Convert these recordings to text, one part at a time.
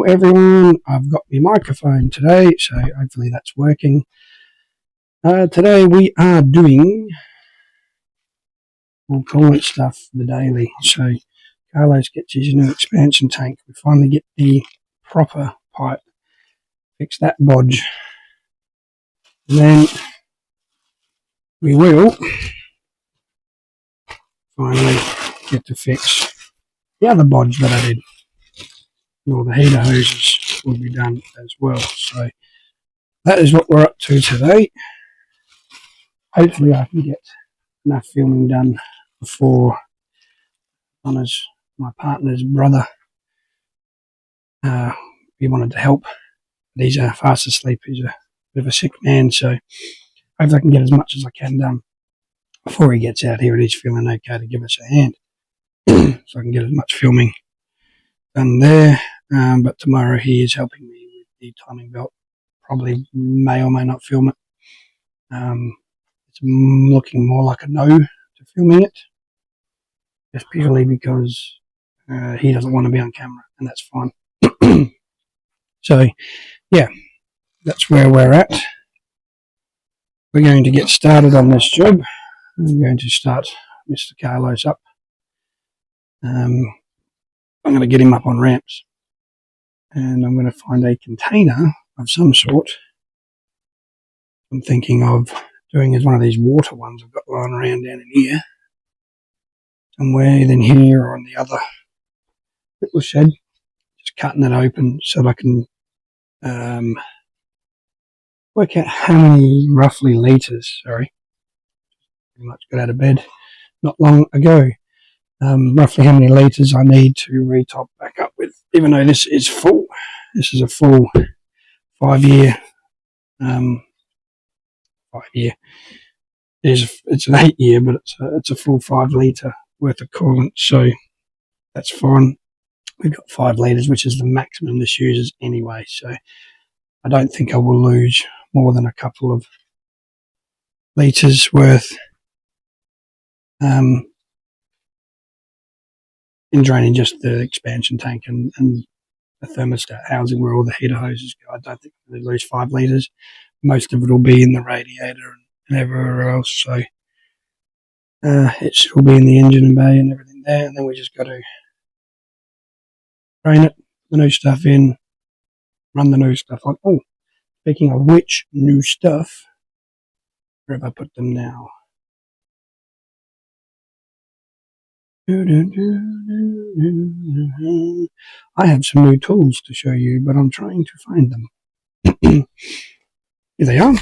everyone, I've got my microphone today, so hopefully that's working. Today we are doing COOLANT stuff for the daily. So Carlos gets his new expansion tank. We finally get the proper pipe, fix that bodge. And then we will finally get to fix the other bodge that I did. All the heater hoses will be done as well. So that is what we're up to today. Hopefully I can get enough filming done before my partner's brother. He wanted to help, but he's fast asleep. He's a bit of a sick man, so hopefully I can get as much as I can done before he gets out here and he's feeling okay to give us a hand. So I can get as much filming done there. But tomorrow he is helping me with the timing belt. Probably may or may not film it. It's looking more like a no to filming it, just purely because he doesn't want to be on camera, and that's fine. So, yeah, that's where we're at. We're going to get started on this job. I'm going to start Mr. Carlos up. I'm going to get him up on ramps, and I'm going to find a container of some sort. I'm thinking of doing as one of these water ones I've got lying around down in here, somewhere in here or on the other little shed. Just cutting it open so that I can work out how many roughly litres. Sorry, pretty much got out of bed not long ago. Roughly how many litres I need to retop back up with, even though this is full. This is a full 5 year. 5 year. It's an 8 year, but it's a full 5 litre worth of coolant, so that's fine. We've got 5 litres, which is the maximum this uses anyway, so I don't think I will lose more than a couple of litres worth in draining just the expansion tank and the thermostat housing where all the heater hoses go. I don't think I'm going to lose 5 litres. Most of it will be in the radiator and everywhere else, so it will be in the engine and bay and everything there, and then we just got to drain it, the new stuff in, run the new stuff on. Oh, speaking of which, new stuff, where have I put them now? I have some new tools to show you, but I'm trying to find them. Here they are.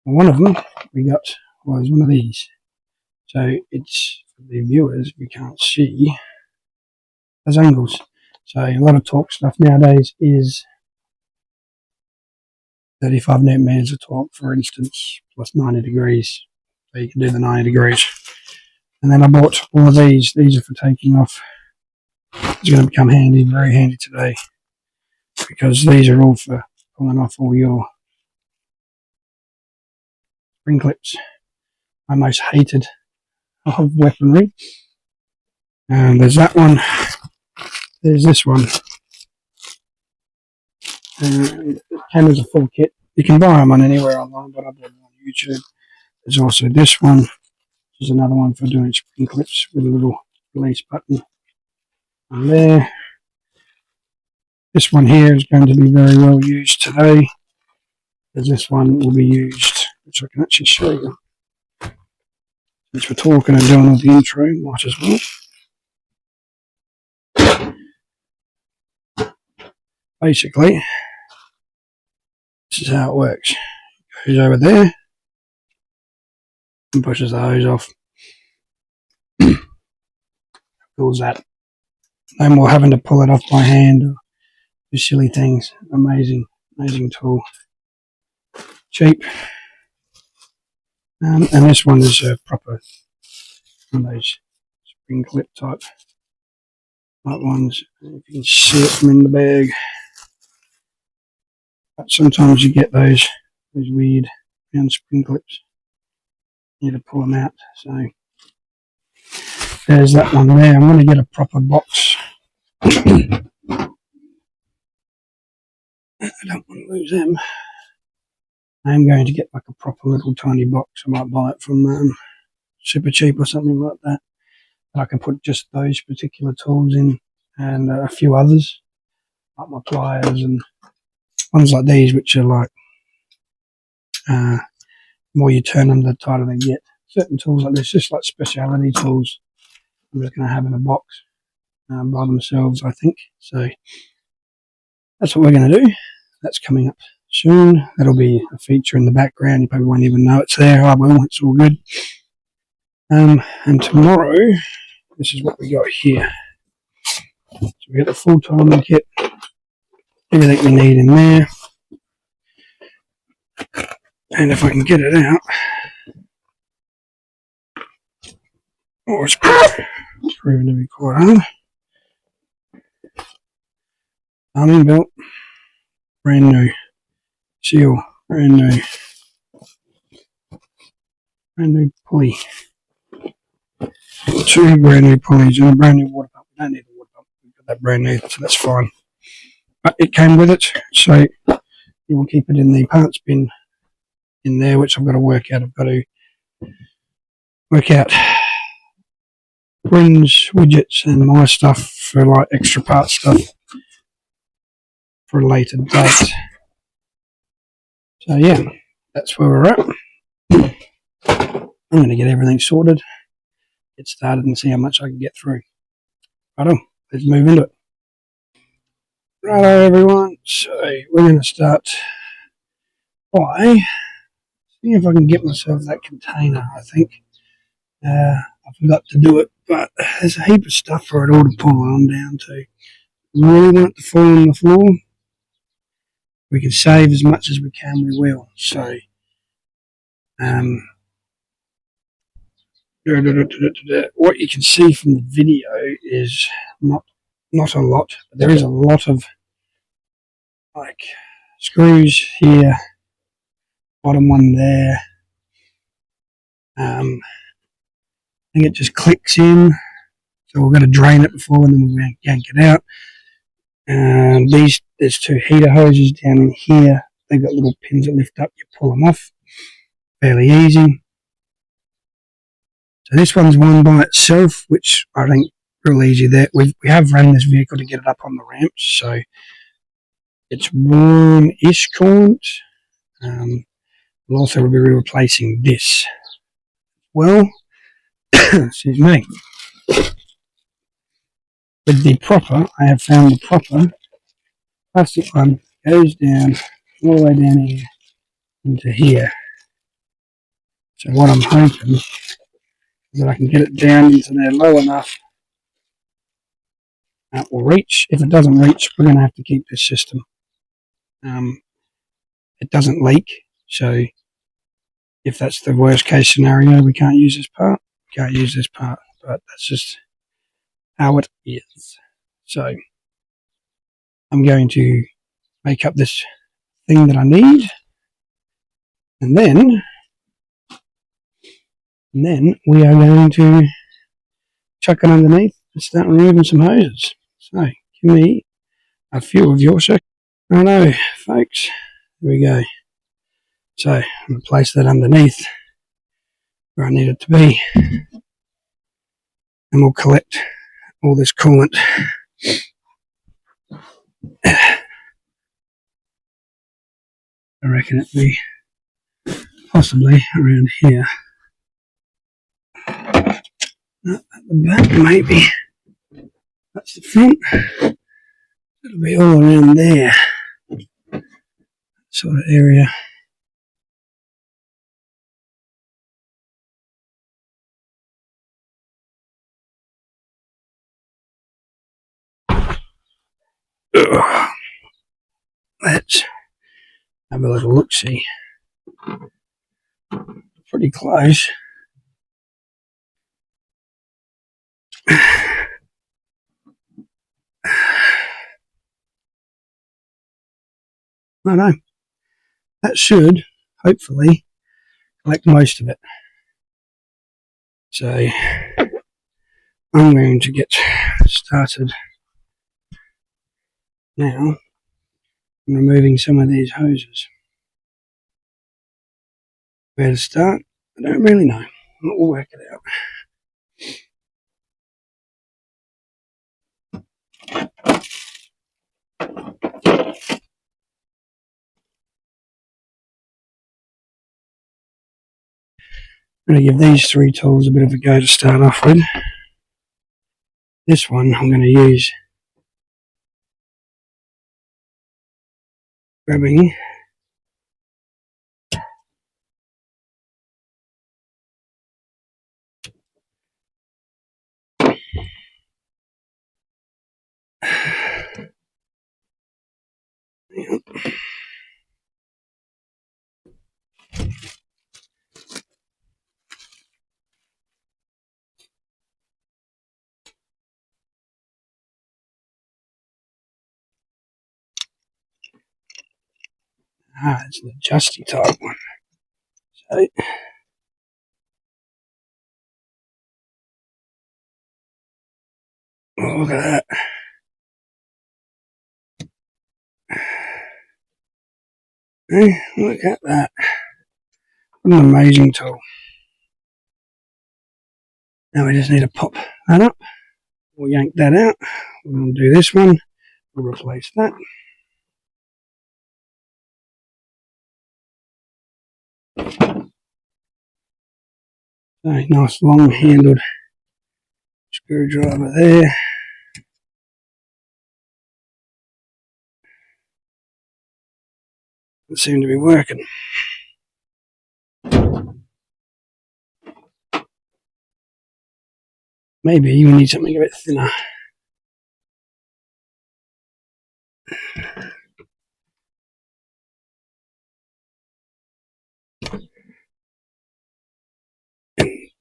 One of them we got was one of these. So it's, for the viewers, if you can't see, there's angles. So a lot of torque stuff nowadays is 35 newton meters of torque, for instance, plus 90 degrees. So you can do the 90 degrees. And then I bought all of these. These are for taking off. It's going to become handy, very handy today, because these are all for pulling off all your spring clips. My most hated of weaponry. And there's that one. There's this one. It came as a full kit. You can buy them on anywhere online, but I bought them on YouTube. There's also this one. There's another one for doing spring clips with a little release button on there. This one here is going to be very well used today, as this one will be used, which I can actually show you. Since we're talking and doing all the intro, might as well. Basically, this is how it works. It goes over there and pushes the hose off. Pulls that. No more having to pull it off by hand or do silly things. Amazing, amazing tool. Cheap. And this one is a proper one of those spring clip type ones. If you can see it from in the bag. But sometimes you get those weird round spring clips. You need to pull them out. So there's that one there. I'm going to get a proper box I don't want to lose them. I am going to get like a proper little tiny box. I might buy it from Super Cheap or something like that. I can put just those particular tools in and a few others, like my pliers and ones like these, which are like, the more you turn them, the tighter they get. Certain tools like this, just like speciality tools, I'm just going to have in a box by themselves, I think. So that's what we're going to do. That's coming up soon. That'll be a feature in the background. You probably won't even know it's there. I will. It's all good. And tomorrow, this is what we got here. So we got the full timing kit, everything we need in there. And if I can get it out, oh, it's proving to be quite hard. Timing belt, brand new. Seal, brand new pulley. 2 brand new pulleys and a brand new water pump. We don't need the water pump. We've got that brand new, so that's fine. But it came with it, so you will keep it in the parts bin in there, which I've got to work out. I've got to work out Bryn's widgets and my stuff for like extra part stuff for a later date. So yeah, that's where we're at. I'm going to get everything sorted, get started and see how much I can get through. Righto, let's move into it. Righto everyone, so we're going to start by seeing if I can get myself that container. I think I forgot to do it, but there's a heap of stuff for it all to pull on down to. Really want it to fall on the floor. We can save as much as we can, we will. So what you can see from the video is not a lot, but there is a lot of like screws here, bottom one there. I think it just clicks in, so we've got to drain it before and then we're going to yank it out. There's 2 heater hoses down in here. They've got little pins that lift up, you pull them off. Fairly easy. So this one's one by itself, which I think real easy there. We have run this vehicle to get it up on the ramps, so it's warm-ish coolant. We'll also be replacing this. Well, excuse me. With the propper, I have found the propper plastic one goes down all the way down here into here. So what I'm hoping is that I can get it down into there low enough that will reach. If it doesn't reach, we're going to have to keep this system. It doesn't leak, so if that's the worst case scenario, we can't use this part. Can't use this part, but that's just how it is. So I'm going to make up this thing that I need, and then we are going to chuck it underneath and start removing some hoses. So give me a few of your seconds. Righto, folks, here we go. So I'm going to place that underneath where I need it to be, and we'll collect all this coolant. I reckon it'd be possibly around here. At the back, maybe. That's the front. It'll be all around there. Sort of area. Let's have a little look-see. Pretty close. I know. That should, hopefully, collect most of it. So, I'm going to get started Now, I'm removing some of these hoses. Where to start? I don't really know. We'll work it out. I'm going to give these 3 tools a bit of a go to start off with. This one I'm going to use grabbing it's an adjusty type one. So, oh, look at that. Look at that. What an amazing tool. Now we just need to pop that up. We'll yank that out. We're going to do this one. We'll replace that. So, nice long handled screwdriver there. It seemed to be working. Maybe we need something a bit thinner.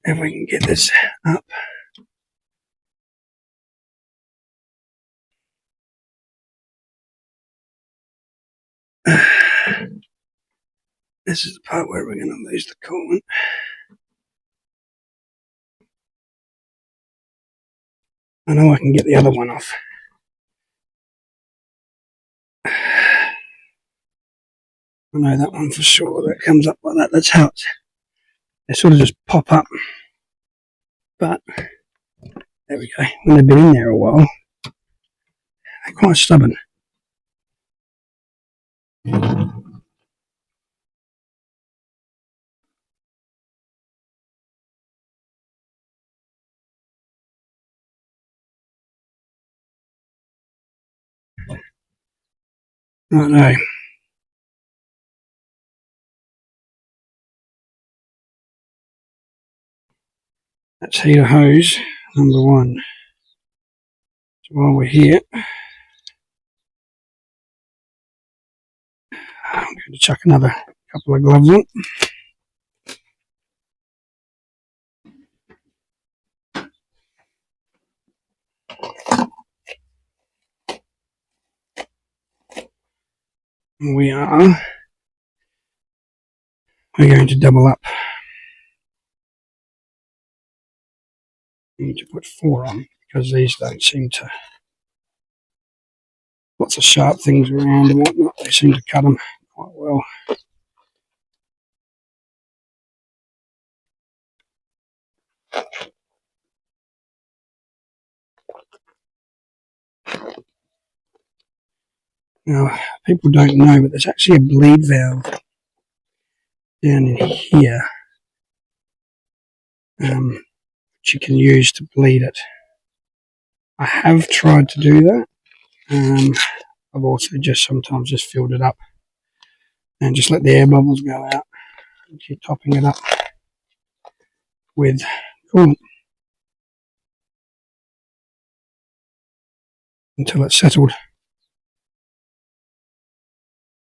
If we can get this up. This is the part where we're going to lose the coolant. I know I can get the other one off. I know that one for sure. That comes up like that. That's how they sort of just pop up. But there we go. When they've been in there a while, they're quite stubborn. Right, that's heater hose number 1. So while we're here, I'm going to chuck another couple of gloves on. We're going to double up. I need to put 4 on because these don't seem to. Lots of sharp things around and whatnot. They seem to cut them quite well. Now, people don't know, but there's actually a bleed valve down in here, which you can use to bleed it. I have tried to do that. I've also just sometimes just filled it up and just let the air bubbles go out and keep topping it up with coolant until it's settled.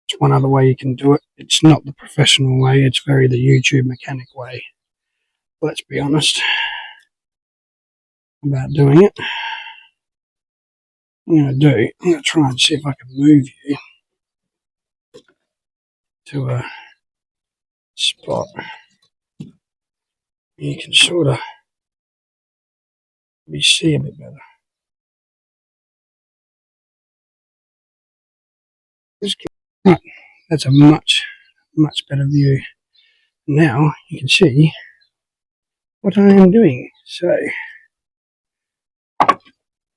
It's one other way you can do it. It's not the professional way, it's very the YouTube mechanic way. Let's be honest about doing it. I'm going to try and see if I can move you to a spot you can sort of maybe see a bit better. Right, that's a much better view. Now you can see what I am doing. So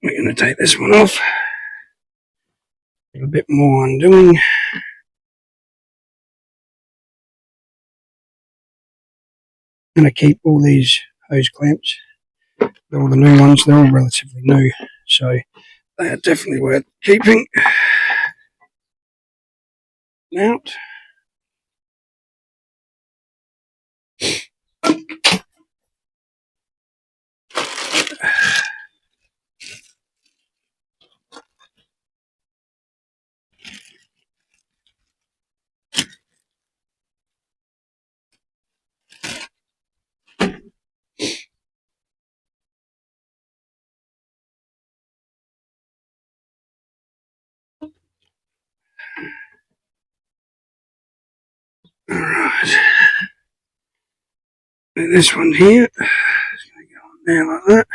we're going to take this one off. A little bit more undoing. I'm going to keep all these hose clamps. All the new ones, they're all relatively new, so they are definitely worth keeping. Out. Alright. This one here. It's going to go on there like that.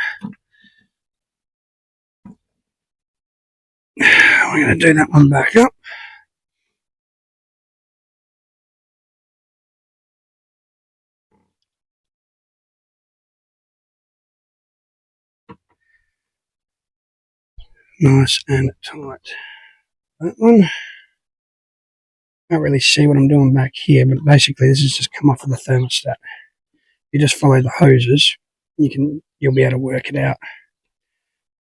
We're going to do that one back up. Nice and tight. That one. Can't really see what I'm doing back here, but basically this has just come off of the thermostat. You just follow the hoses, you'll be able to work it out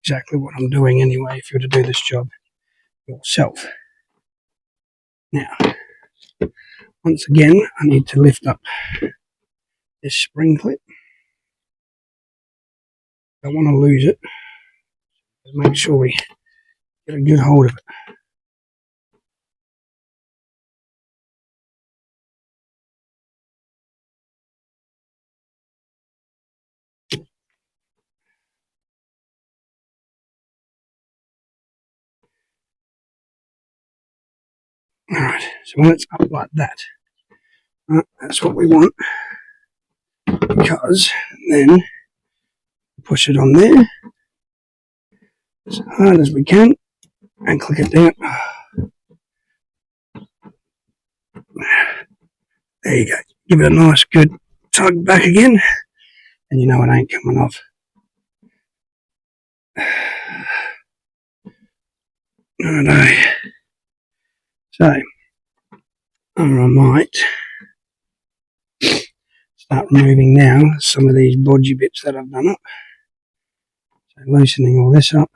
exactly what I'm doing anyway if you were to do this job yourself. Now, once again, I need to lift up this spring clip. I don't want to lose it. Just make sure we get a good hold of it. Alright, so when it's up like that, that's what we want, because then push it on there as hard as we can and click it down. There you go. Give it a nice good tug back again, and you know it ain't coming off. Alright, so I might start removing now some of these bodgy bits that I've done up. So loosening all this up.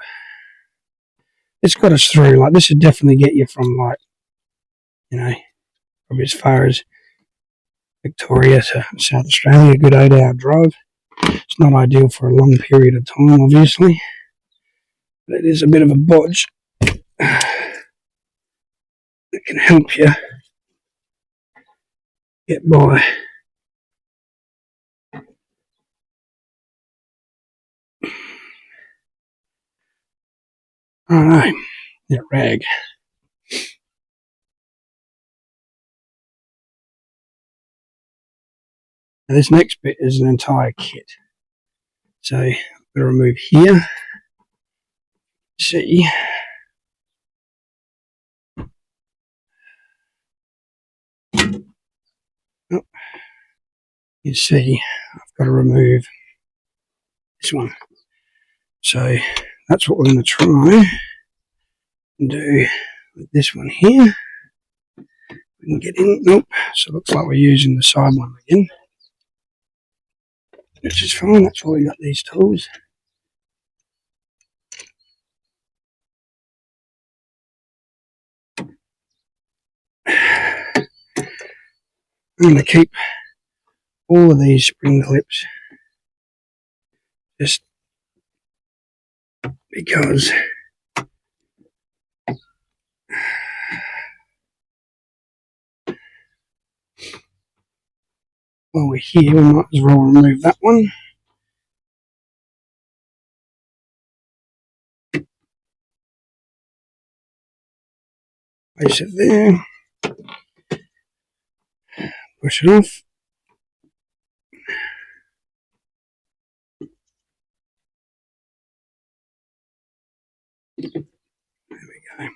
It's got us through. Like, this would definitely get you from, like, you know, probably as far as Victoria to South Australia, a good 8-hour drive. It's not ideal for a long period of time, obviously, but it is a bit of a bodge that can help you get by. Alright, that rag. Now this next bit is an entire kit. So I'm going to remove here. See. Oh, you see, I've got to remove this one. So that's what we're going to try and do with this one here. We can get in. Nope. So it looks like we're using the side one again, which is fine. That's why we got these tools. I'm going to keep all of these spring clips just because while we're here, we might as well remove that one. Place it there. Push it off. There we go.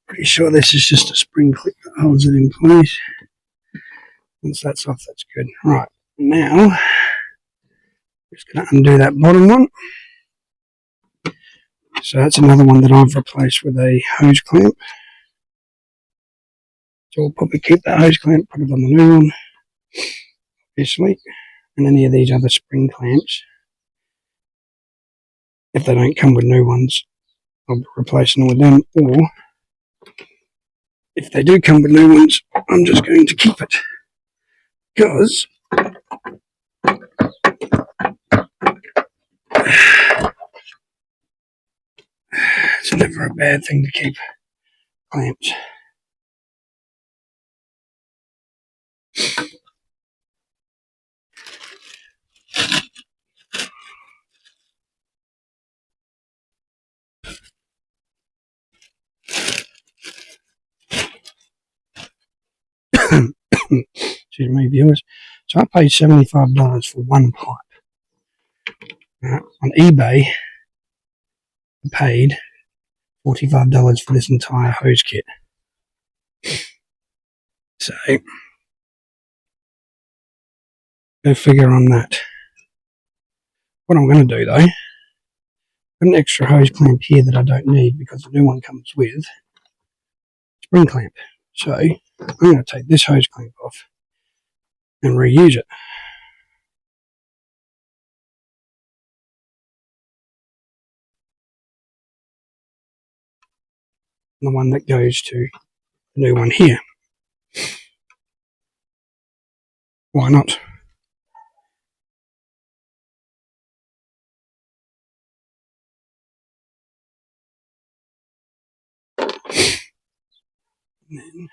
Pretty sure this is just a spring clip that holds it in place. Once that's off, that's good. Right, now, just going to undo that bottom one. So that's another one that I've replaced with a hose clamp. So we'll probably keep that hose clamp, put it on the new one, obviously. And any of these other spring clamps, if they don't come with new ones, I'll be replacing them with them. Or, if they do come with new ones, I'm just going to keep it. Because it's never a bad thing to keep clamps. Excuse me, viewers. So I paid $75 for one pipe. On eBay, I paid $45 for this entire hose kit. So, go figure on that. What I'm going to do though, put an extra hose clamp here that I don't need because the new one comes with spring clamp. So, I'm going to take this hose clamp off and reuse it. The one that goes to the new one here. Why not? And then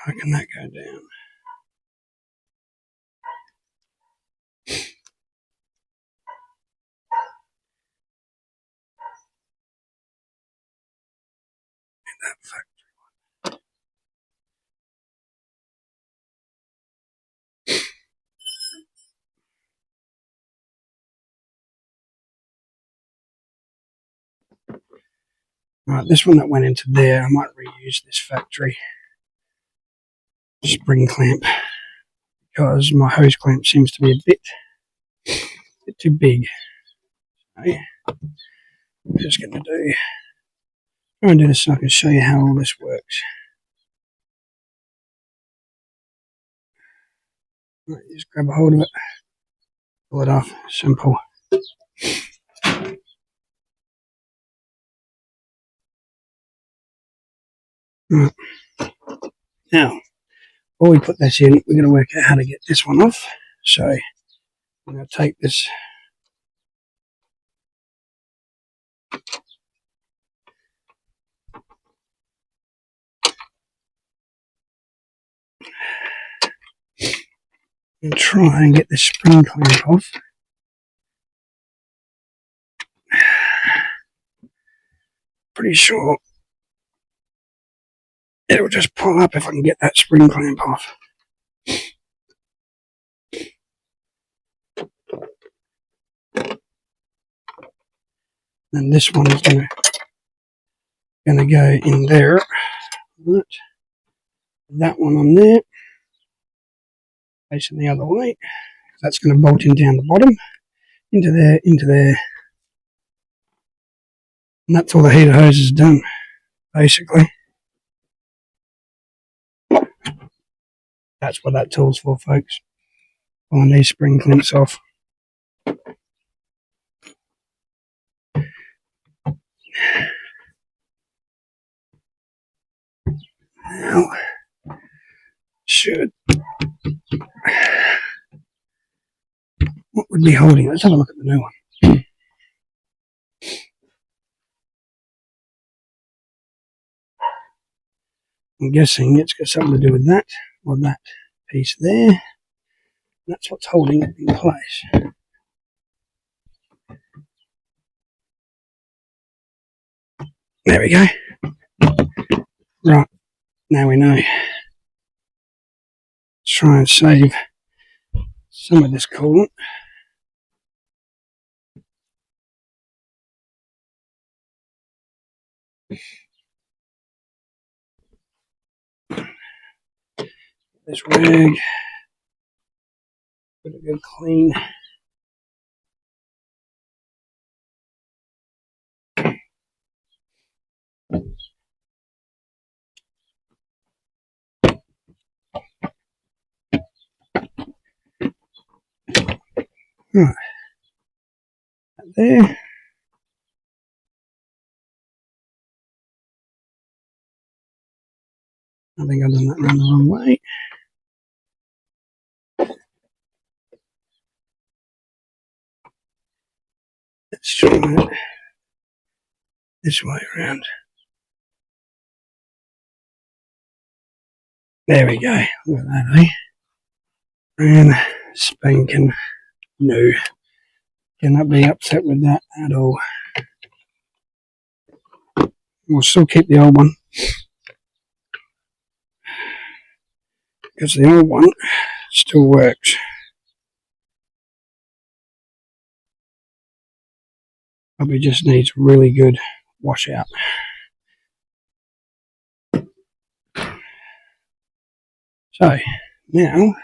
how can that go down? That fact. Right, this one that went into there, I might reuse this factory spring clamp because my hose clamp seems to be a bit too big. Okay. I'm just going to try and do this so I can show you how all this works. Right, just grab a hold of it, pull it off, simple. Right. Now, before we put this in, we're going to work out how to get this one off. So, I'm going to take this and try and get this spring clamp off. Pretty sure it will just pull up if I can get that spring clamp off. And this one is going to go in there. Right. That one on there, facing the other way. That's going to bolt in down the bottom, into there. And that's all the heater hose is done, basically. That's what that tool's for, folks. Pulling these spring clamps off. Now, what would be holding. Let's have a look at the new one. I'm guessing it's got something to do with that, or that piece there. That's what's holding it in place. There we go. Right, now we know. Let's try and save some of this coolant. This rag, put it good clean. Right, there. I think I've done that round the wrong way. Let's try it this way around. There we go. Look at that, eh? And spanking new. Cannot be upset with that at all. We'll still keep the old one, because the old one still works. Probably just needs really good wash out. So now,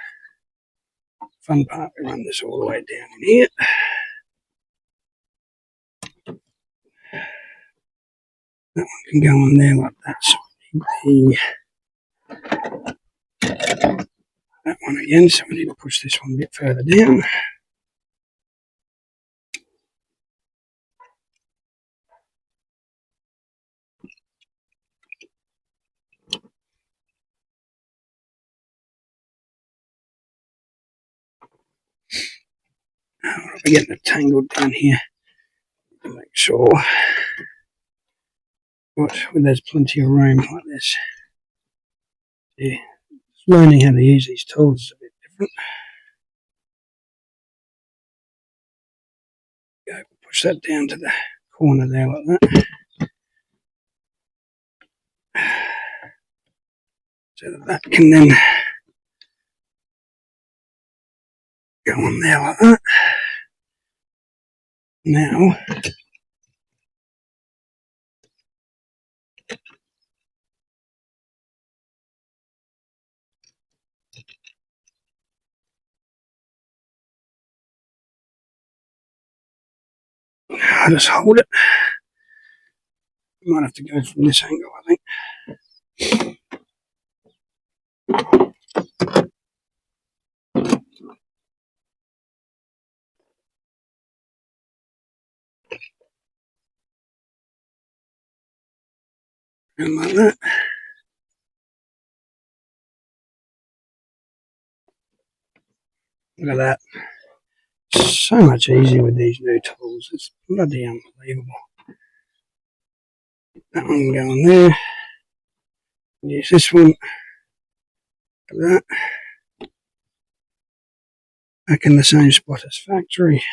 fun part, we run this all the way down in here. That one can go on there like that. So that one again, so we need to push this one a bit further down. We're getting it tangled down here to make sure there's plenty of room like this. Yeah, learning how to use these tools is a bit different. Go, push that down to the corner there like that. So that can then go on there like that. Now, I'll just hold it. Might have to go from this angle, I think. And like that. Look at that. So much easier with these new tools. It's bloody unbelievable. That one can go on there. Use this one. Look at that. Back in the same spot as factory.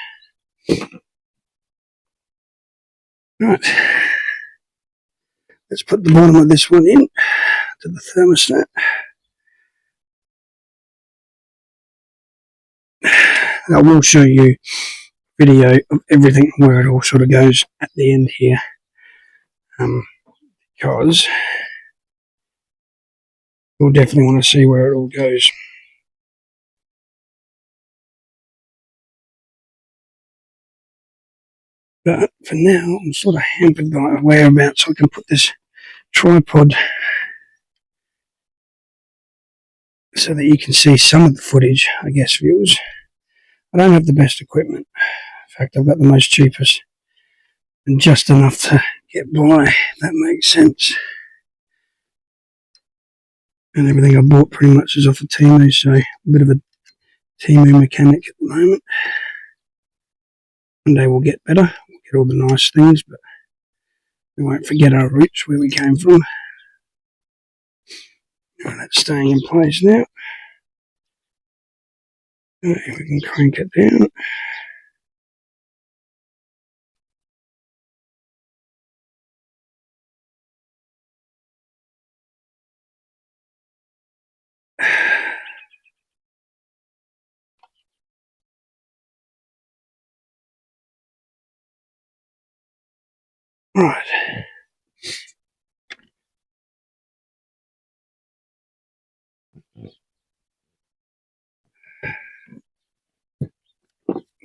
Right. Let's put the bottom of this one in to the thermostat. I will show you video of everything where it all sort of goes at the end here, because you'll definitely want to see where it all goes. But for now, I'm sort of hampered by whereabouts I can put this tripod so that you can see some of the footage, I guess, viewers. I don't have the best equipment. In fact, I've got the most cheapest and just enough to get by. That makes sense. And everything I bought pretty much is off of Temu, so a bit of a Temu mechanic at the moment. one day we'll get better. We'll get all the nice things, but we won't forget our roots, where we came from. And that's staying in place now. Right, we can crank it down. Right.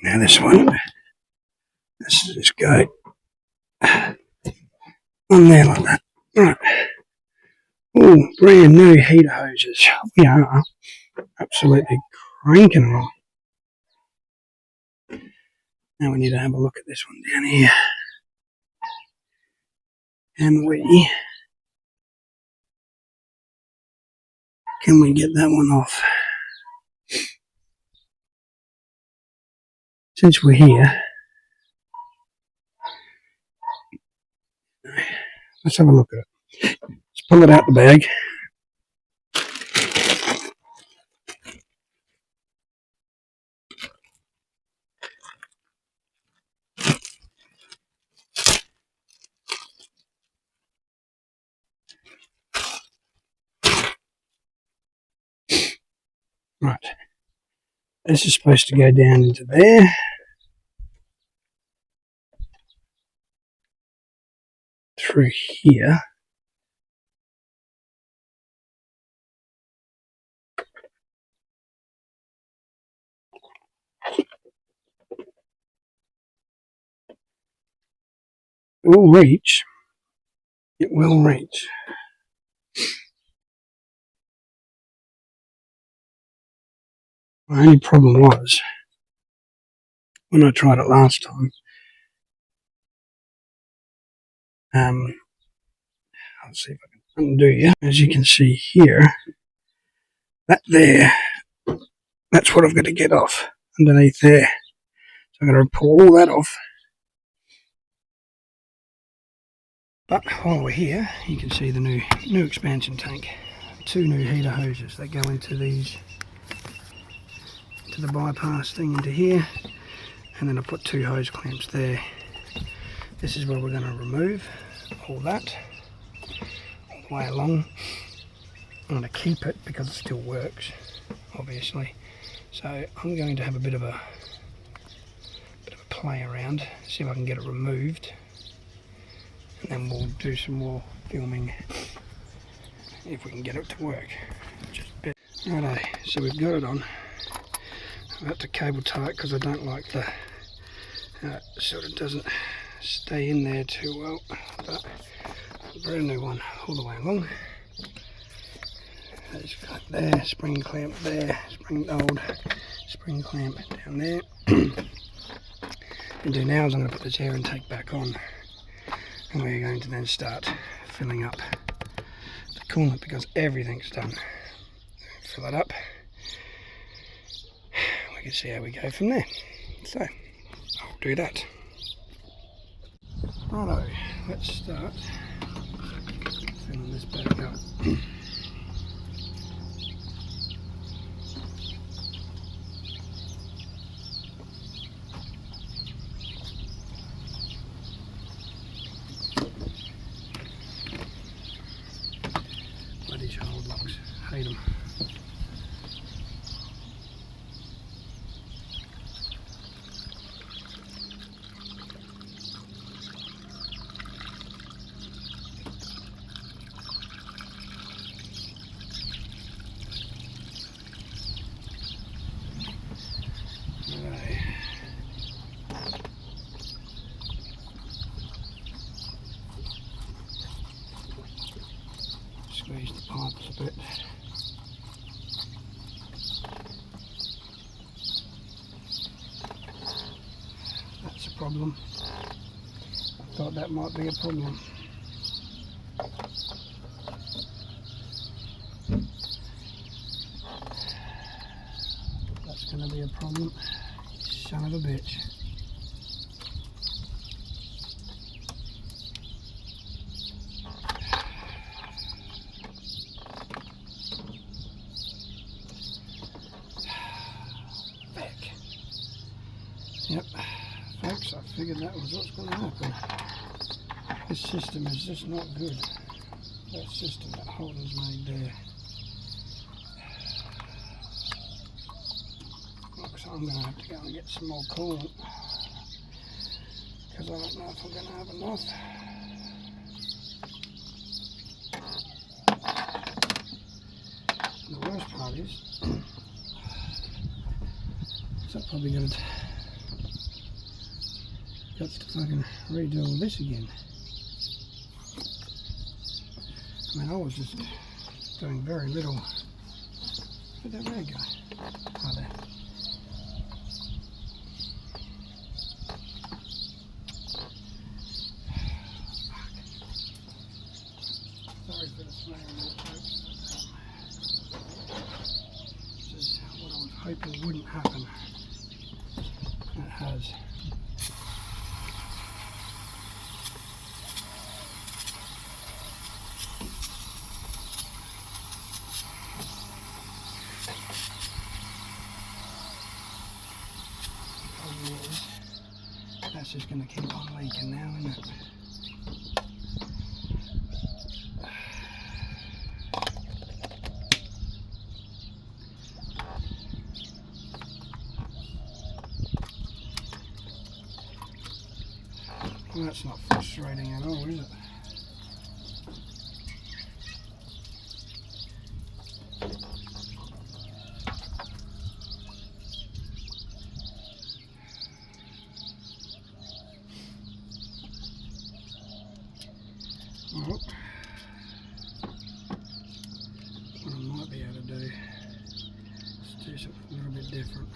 Now this one, let's just go on there like that. Right. Oh, brand new heater hoses. We are absolutely cranking along. Now we need to have a look at this one down here. Can we get that one off? Since we're here, let's have a look at it. Let's pull it out the bag. Right. This is supposed to go down into there. Through here. It will reach. It will reach. My only problem was, when I tried it last time, I'll see if I can undo you. As you can see here, that there, that's what I've got to get off underneath there. So I'm going to pull all that off. But while we're here, you can see the new expansion tank. 2 new heater hoses. They go into these, to the bypass thing into here, and then I put 2 hose clamps there. This is where we're going to remove all that, all the way along. I'm going to keep it because it still works, obviously. So I'm going to have a bit of a play around, see if I can get it removed, and then we'll do some more filming if we can get it to work. Righto, so we've got it on. I've had to cable tie it because I don't like the it sort of doesn't stay in there too well, but a brand new one all the way along. There's got there, spring clamp there, old spring clamp down there. What I'm going to do now is I'm going to put this air intake back on, and we're going to then start filling up the coolant because everything's done. Fill it up. We can see how we go from there. So I'll do that. Righto, let's start filling this back up. Bloody child locks, hate them. Squeeze the pipes a bit. That's a problem. I thought that might be a problem. That's going to be a problem. Son of a bitch. Yep, folks, I figured that was what's going to happen. This system is just not good. That system that Holden's made there. Looks like I'm going to have to go and get some more coolant, because I don't know if I'm going to have enough. And the worst part is, so I'm probably going to fucking redo all this again. I mean, I was just doing very little. Where'd that rag go? Oh, there. Sorry for the smell of that, folks. This is what I was hoping wouldn't happen. And it has. That's just going to keep on leaking now, isn't it? Well, that's not frustrating at all, is it? Well, what I might be able to do is do something a little bit different.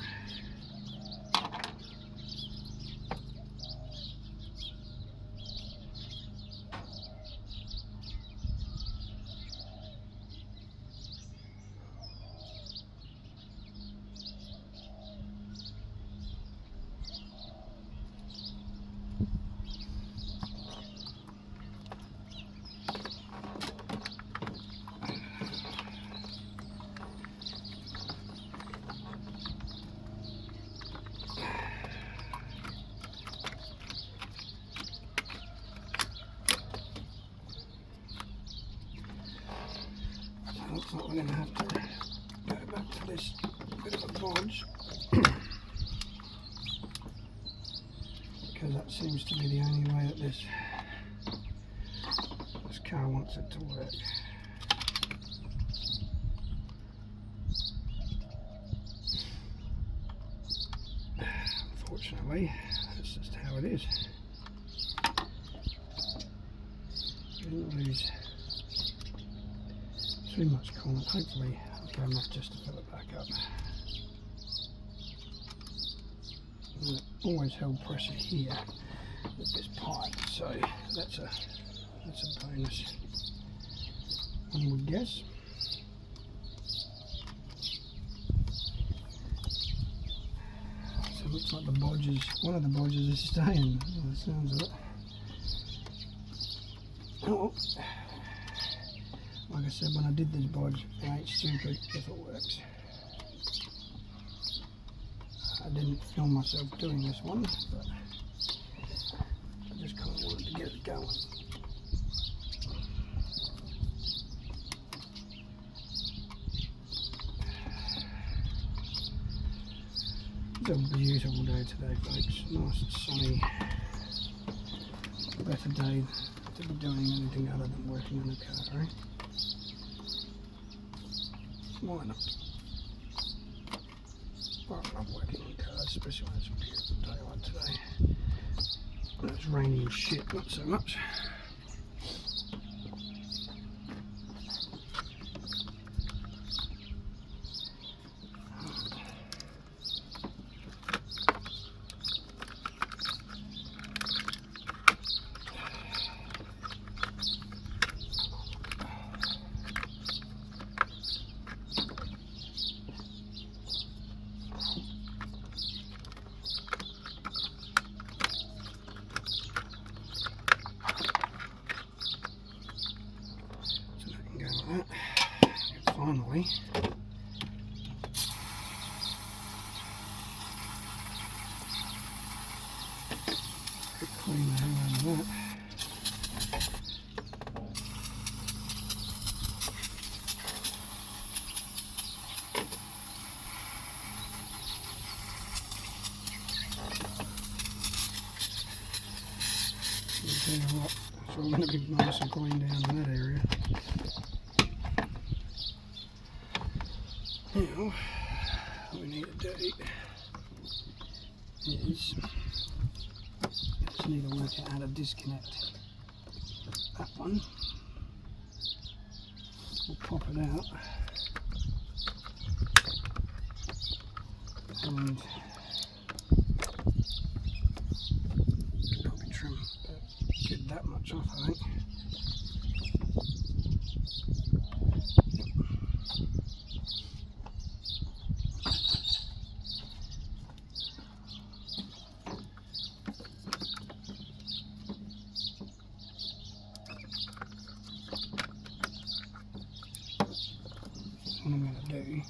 Looks like we're going to have to go back to this bit of a bodge, because that seems to be the only way that this car wants it to work. Unfortunately, that's just how it is. We didn't lose too much coolant. Hopefully I'll get enough just to fill it back up. And it always held pressure here with this pipe, so that's a bonus, one would guess. So it looks like the bodges, one of the bodges is staying, by the sounds of it. Oh, like I said, when I did this bodge, I ain't stupid if it works. I didn't film myself doing this one, but I just kind of wanted to get it going. It's a beautiful day today, folks. Nice and sunny. A better day to be doing anything other than working on a car, right? Why not? Well, I love working on cars, especially when it's a beautiful day like today. When it's rainy and shit, not so much. clean the hell out of that. Tell you what, it's all going to be nice and clean down in that area. Now, what we need to do is, just need to work out how to disconnect that one. We'll pop it out and probably trim, but get that much off, I think. What I'm going to do is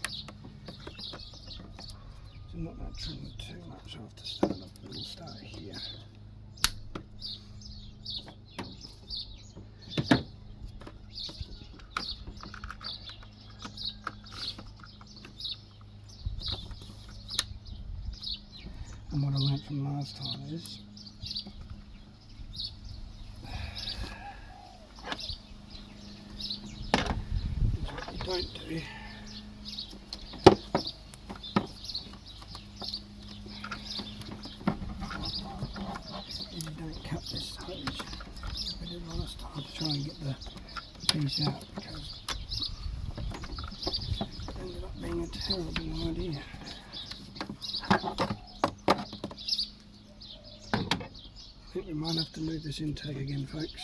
I'm not going to trim it too much off to start off. We'll start here. And what I learnt from last time is what you don't do. You don't cut this hose. I did last time to try and get the piece out because it ended up being a terrible idea. I think we might have to move this intake again, folks.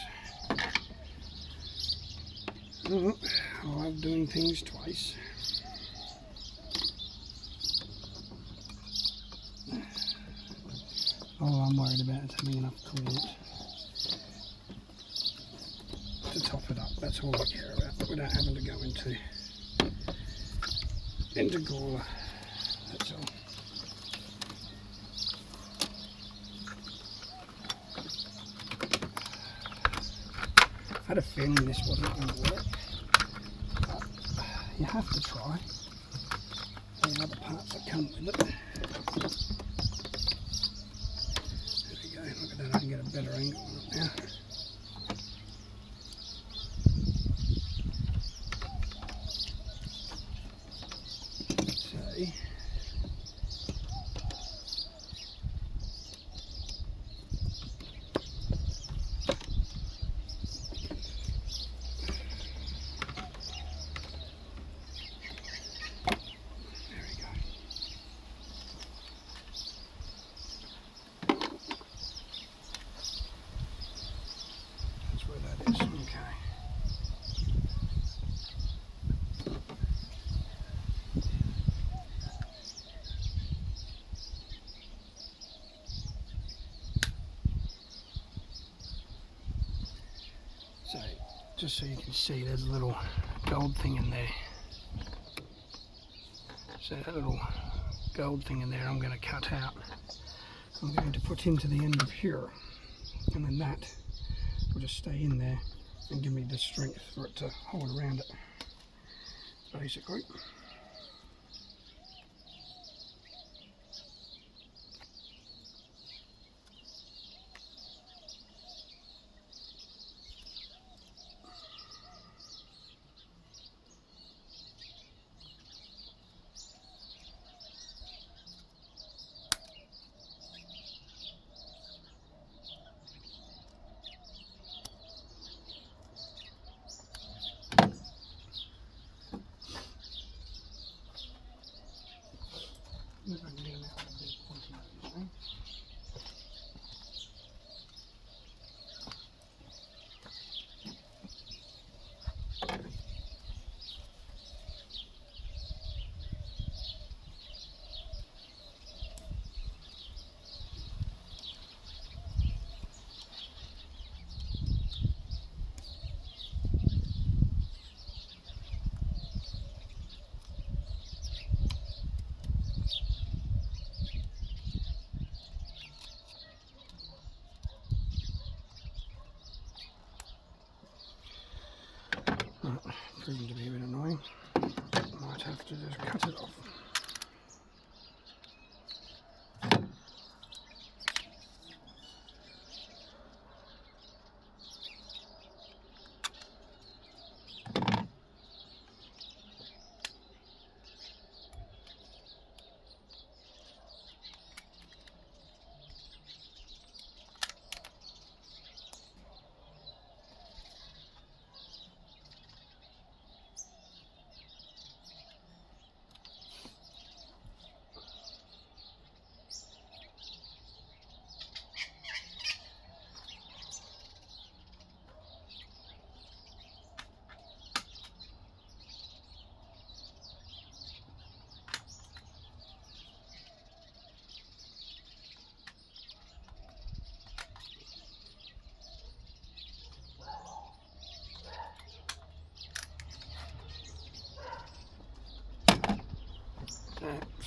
Oh, I love doing things twice. All I'm worried about is having enough coolant to top it up. That's all I care about, without having to go into Gawler. That's all. I had a feeling this wasn't going to work, but you have to try. The other parts that come with it. There we go, look at that, I can get a better angle on it now. So, So, just so you can see, there's a little gold thing in there. So that little gold thing in there I'm going to cut out. I'm going to put into the end of here, and then that will just stay in there and give me the strength for it to hold around it, basically. If I can get them out of the pointing out this way.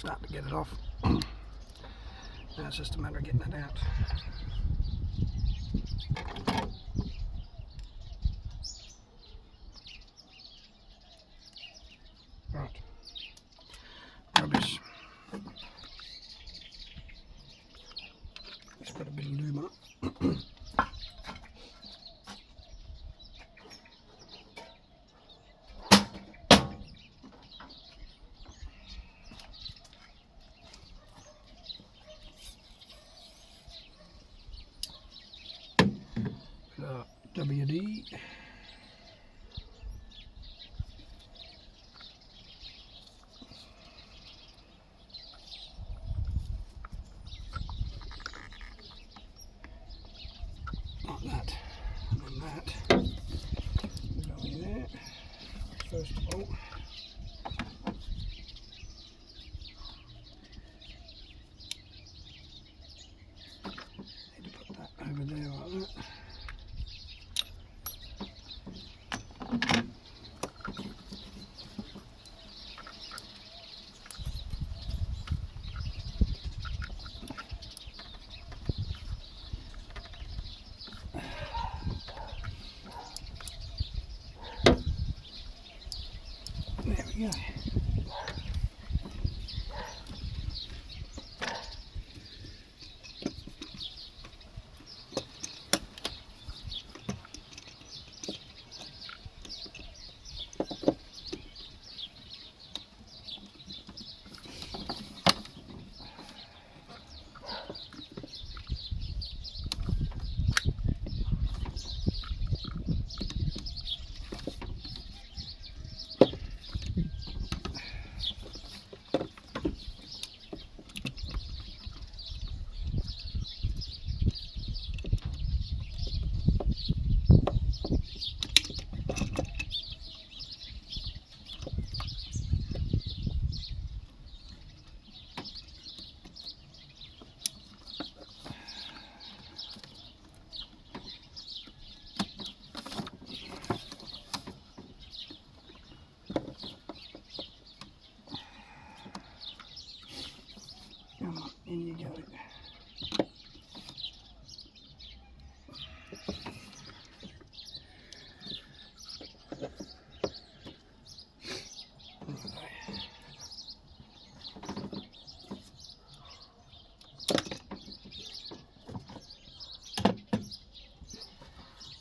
starting to get it off. Now it's just a matter of getting it out. Right, rubbish. It's got a bit of lube on it. WD. Like that. And then that. Go in there. First of all. Need to put that over there like that. There we go. Come on, in you go.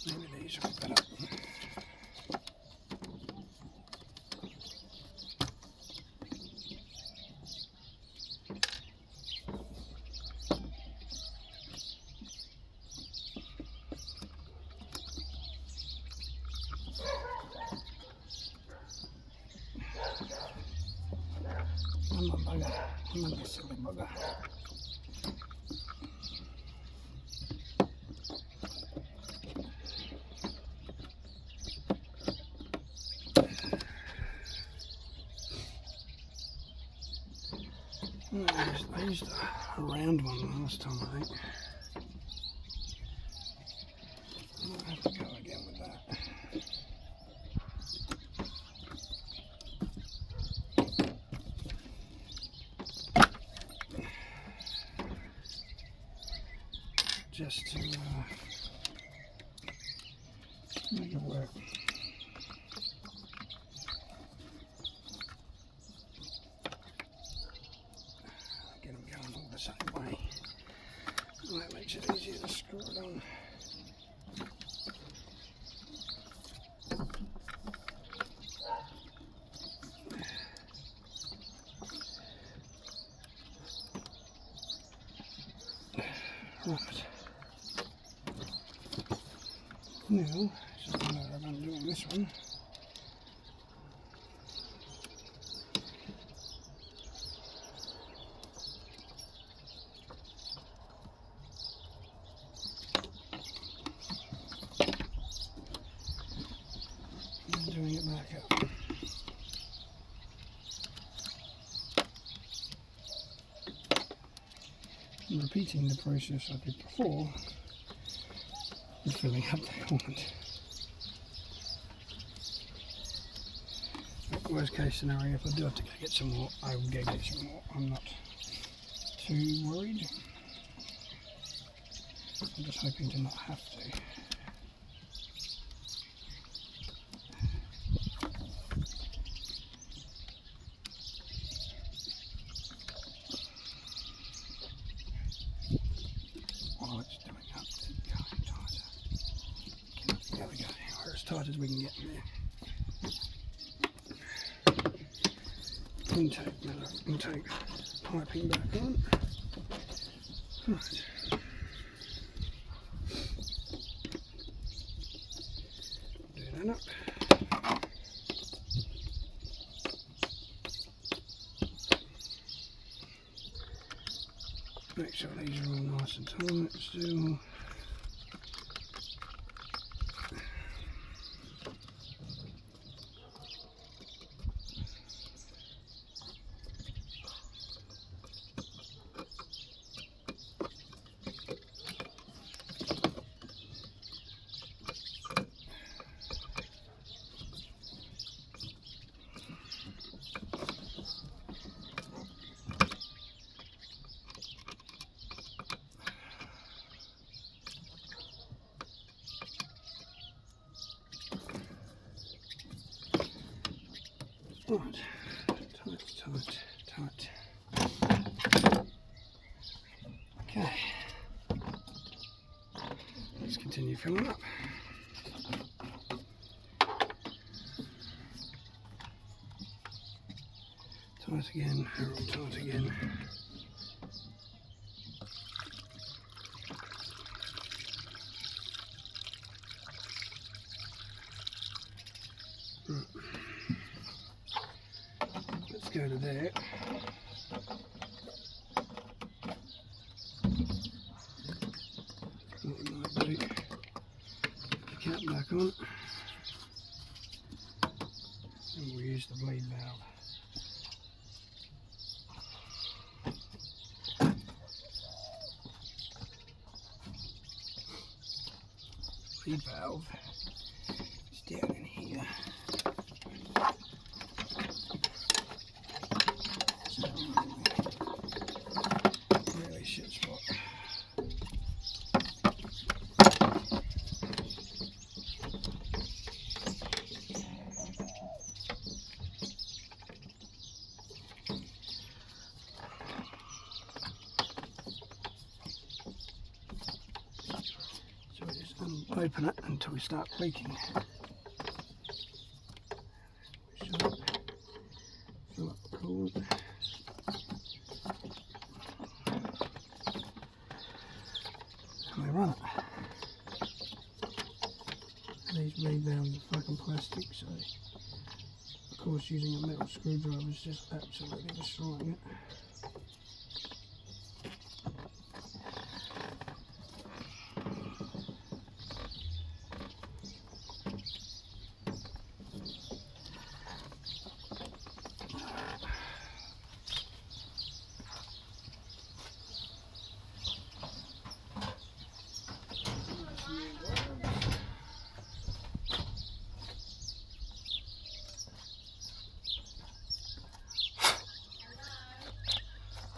Maybe these will better. Come on, bugger. Come on, you silly bugger. I used a round one last time, I think. I might have to go again with that. Just to make it work. Get them going all the same way. That makes it easier to screw it on. Right. Now, so I know what I'm doing this one. And doing it back up. And repeating the process I did before with filling up the coolant. worst case scenario, if I do have to go get some more, I will go get some more. I'm not too worried. I'm just hoping to not have to. While it's doing up, going tighter. There we go, we're as tight as we can get in there. Intake piping back on. Right. Do that up. Make sure these are all nice and tight still. Right, tight. Okay, let's continue filling up. Tight again, tight again. Right. Let's go to there. What we might do, put the cap back on, and we'll use the bleed valve. Bleed valve is down in here. Really shit spot. So we just open it until we start leaking. Fill up the coolant. And we run it. These bleed valves are fucking plastic, so of course using a metal screwdriver is just absolutely destroying it.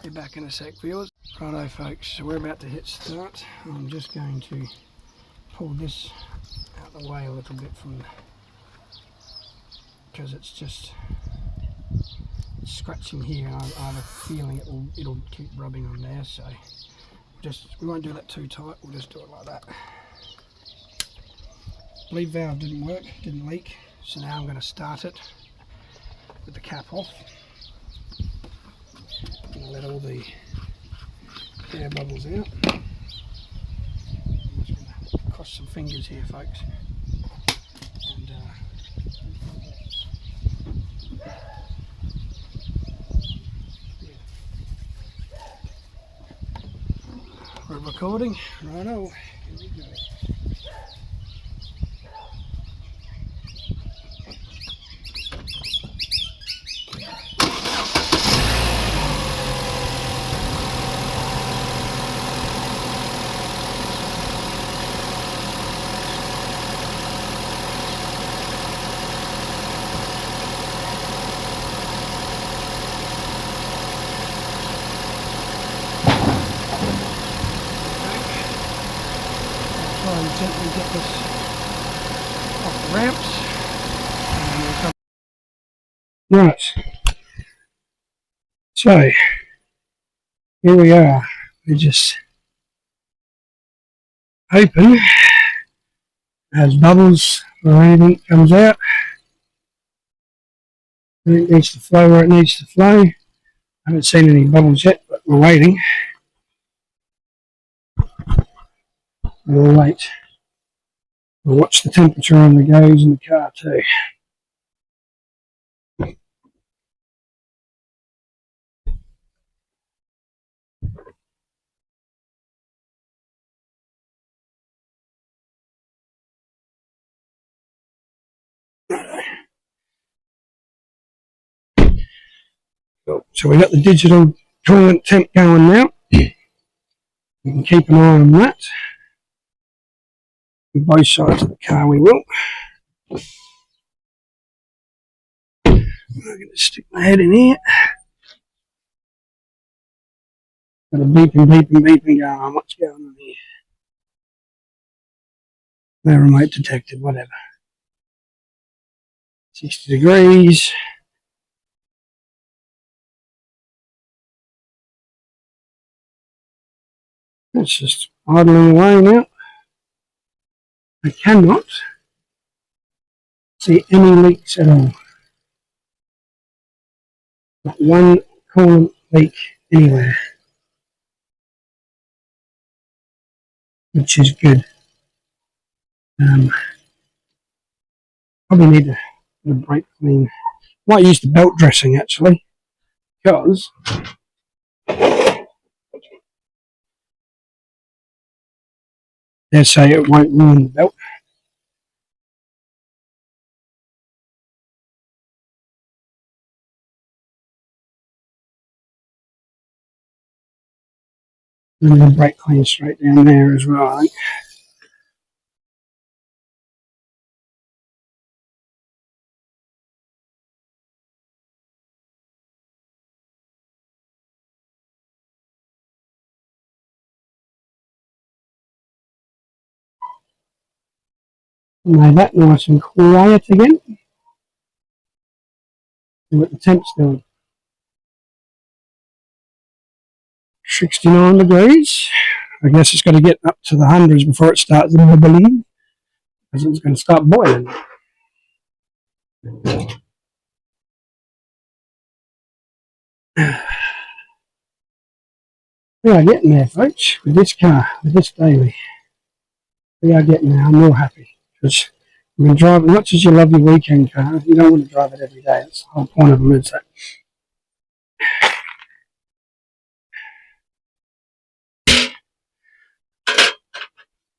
Be back in a sec for yours. Righto folks, so we're about to hit start. I'm just going to pull this out of the way a little bit from, because it's just scratching here and I have a feeling it'll keep rubbing on there, so we won't do that too tight, we'll just do it like that. Bleed valve didn't work, didn't leak, so now I'm going to start it with the cap off. And let all the air bubbles out. I'm just going to cross some fingers here folks. And we're recording, righto, here we go. try and gently get this off the ramps. Right, so here we are. We're just open as bubbles or anything comes out. It needs to flow where it needs to flow. I haven't seen any bubbles yet, but we're waiting. We'll wait. We'll watch the temperature on the goes in the car too. So we've got the digital COOLANT temp going now. We can keep an eye on that. On both sides of the car we will. I'm going to stick my head in here. Got a beeping going on. What's going on here? No remote detected, whatever. 60 degrees. It's just idling away now. I cannot see any leaks at all. Not one coolant leak anywhere, which is good. Probably need a brake clean. Might use the belt dressing actually, because they say it won't ruin the belt. And the brake clean straight down there as well, I think. Made that nice and quiet again. See what the temp's doing. 69 degrees. I guess it's got to get up to the hundreds before it starts bubbling, because it's going to start boiling. We are getting there, folks, with this car, with this daily. We are getting there. I'm real happy, because you can drive as much as you love your weekend car. You don't want to drive it every day. That's the whole point of them, is that.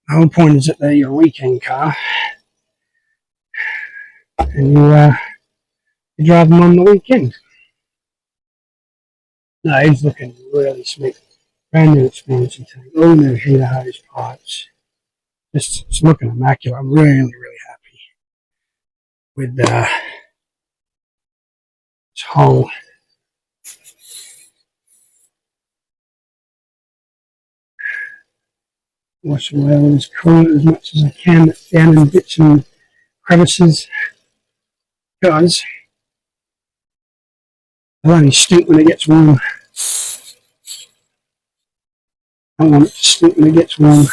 The whole point is that they're your weekend car, and you drive them on the weekend. No, he's looking really slick. Brand new expansion tank, all new heater hose pipes. It's looking immaculate. I'm really, really happy with this whole wash away all this coolant as much as I can down in bits and crevices, because it'll only stink when it gets warm. I want it to stink when it gets warm.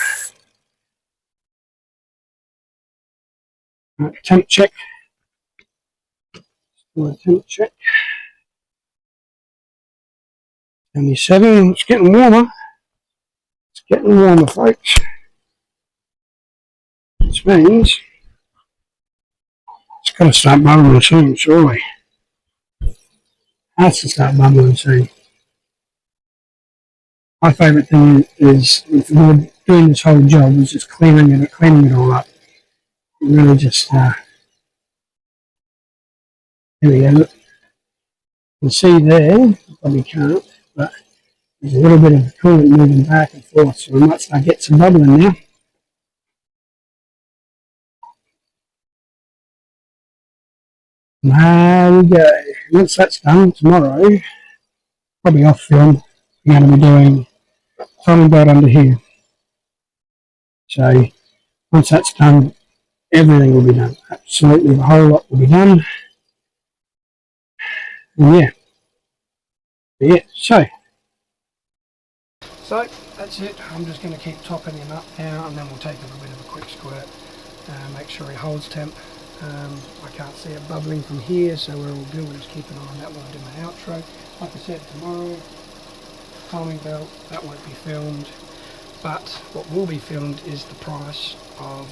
Right, temp check. Temp check. 77. It's getting warmer. It's getting warmer, folks. Which means it's got to start bubbling soon, surely. Has to start bubbling soon. My favourite thing is, if we're doing this whole job, is just cleaning it all up. Really just, here we go, look. You can see there, you probably can't, but there's a little bit of coolant moving back and forth, so we might start getting some bubbling now. There we go. Once that's done, tomorrow, probably off film, I'm going to be doing timing belt under here. So once that's done, everything will be done. Absolutely, the whole lot will be done. And yeah. So that's it. I'm just going to keep topping him up now, and then we'll take him a bit of a quick squirt. Make sure he holds temp. I can't see it bubbling from here, so what we'll do is keep an eye on that while I do my outro. Like I said, tomorrow, timing belt, that won't be filmed, but what will be filmed is the price of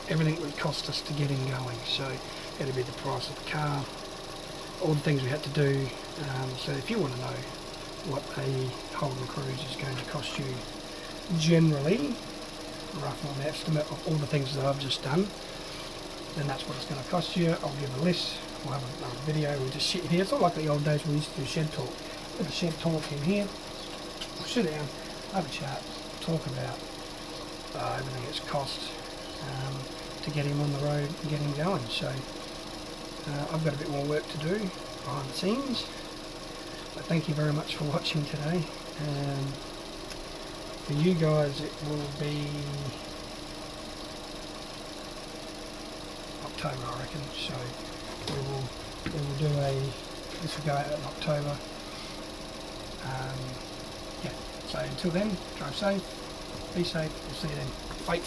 everything it would cost us to get him going. So it'll be the price of the car, all the things we had to do. So if you want to know what a Holden Cruze is going to cost you generally, rough on estimate of all the things that I've just done, then that's what it's going to cost you. I'll give a list. We'll have another video. We'll just sit here. It's not like the old days when we used to do shed talk. We'll have a shed talk in here. We'll sit down, have a chat, talk about everything it's cost to get him on the road and get him going. So I've got a bit more work to do behind the scenes. But thank you very much for watching today. For you guys, it will be October, I reckon. So we will do this will go out in October. Yeah. So until then, drive safe, be safe. We'll see you then. Bye.